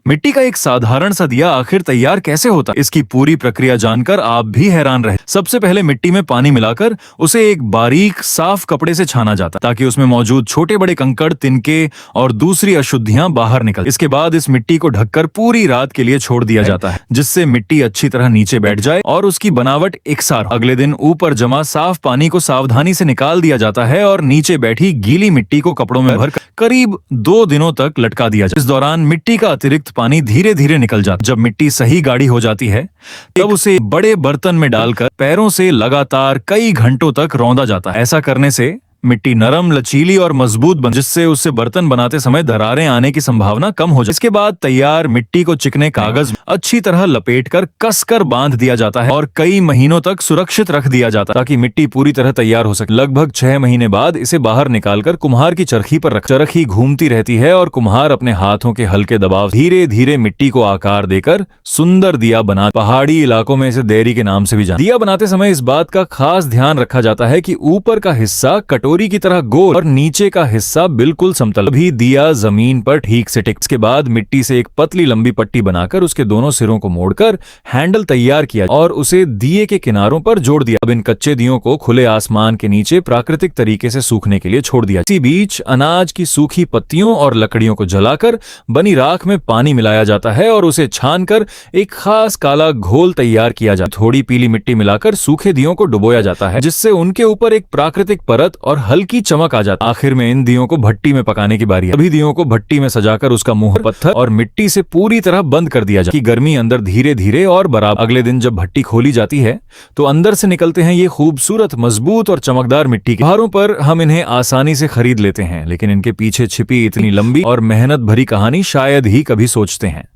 मिट्टी का एक साधारण सा दिया आखिर तैयार कैसे होता है? इसकी पूरी प्रक्रिया जानकर आप भी हैरान रहे। सबसे पहले मिट्टी में पानी मिलाकर उसे एक बारीक साफ कपड़े से छाना जाता है ताकि उसमें मौजूद छोटे बड़े कंकड़, तिनके और दूसरी अशुद्धियां बाहर निकल। इसके बाद इस मिट्टी को ढककर पूरी रात के लिए छोड़ दिया जाता है, जिससे मिट्टी अच्छी तरह नीचे बैठ जाए और उसकी बनावट एकसार। अगले दिन ऊपर जमा साफ पानी को सावधानी से निकाल दिया जाता है और नीचे बैठी गीली मिट्टी को कपड़ों में भर करीब 2 दिनों तक लटका दिया जाता है। इस दौरान मिट्टी का अतिरिक्त पानी धीरे धीरे निकल जाता है। जब मिट्टी सही गाढ़ी हो जाती है तब उसे बड़े बर्तन में डालकर पैरों से लगातार कई घंटों तक रौंदा जाता है। ऐसा करने से मिट्टी नरम, लचीली और मजबूत बन, जिससे उससे बर्तन बनाते समय दरारें आने की संभावना कम हो जाए। इसके बाद तैयार मिट्टी को चिकने कागज में अच्छी तरह लपेटकर कसकर बांध दिया जाता है और कई महीनों तक सुरक्षित रख दिया जाता है ताकि मिट्टी पूरी तरह तैयार हो सके। लगभग 6 महीने बाद इसे बाहर निकालकर कुम्हार की चरखी पर रख, चरखी घूमती रहती है और कुम्हार अपने हाथों के हल्के दबाव धीरे धीरे मिट्टी को आकार देकर सुंदर दिया बना। पहाड़ी इलाकों में इसे देरी के नाम से भी जानते हैं। दिया बनाते समय इस बात का खास ध्यान रखा जाता है कि ऊपर का हिस्सा कटोरी की तरह गोल और नीचे का हिस्सा बिल्कुल समतल, भी दिया जमीन पर ठीक से टिक। इसके बाद मिट्टी से एक पतली लंबी पट्टी बनाकर उसके दोनों सिरों को मोड़कर हैंडल तैयार किया और उसे दिए के किनारों पर जोड़ दिया। अब इन कच्चे दियों को खुले आसमान के नीचे प्राकृतिक तरीके से सूखने के लिए छोड़ दिया। इसी बीच अनाज की सूखी पत्तियों और लकड़ियों को जलाकर बनी राख में पानी मिलाया जाता है और उसे छानकर एक खास काला घोल तैयार किया जाता है। थोड़ी पीली मिट्टी मिलाकर सूखे दियों को डुबोया जाता है, जिससे उनके ऊपर एक प्राकृतिक परत और हल्की चमक आ जाती है। आखिर में इन दियों को भट्टी में पकाने की बारी है। सभी दियों को भट्टी में सजाकर उसका मुंह पत्थर और मिट्टी से पूरी तरह बंद कर दिया जाता है कि गर्मी अंदर धीरे धीरे और बराबर। अगले दिन जब भट्टी खोली जाती है तो अंदर से निकलते हैं ये खूबसूरत, मजबूत और चमकदार मिट्टी के। बाहरों पर हम इन्हें आसानी से खरीद लेते हैं, लेकिन इनके पीछे छिपी इतनी लंबी और मेहनत भरी कहानी शायद ही कभी सोचते हैं।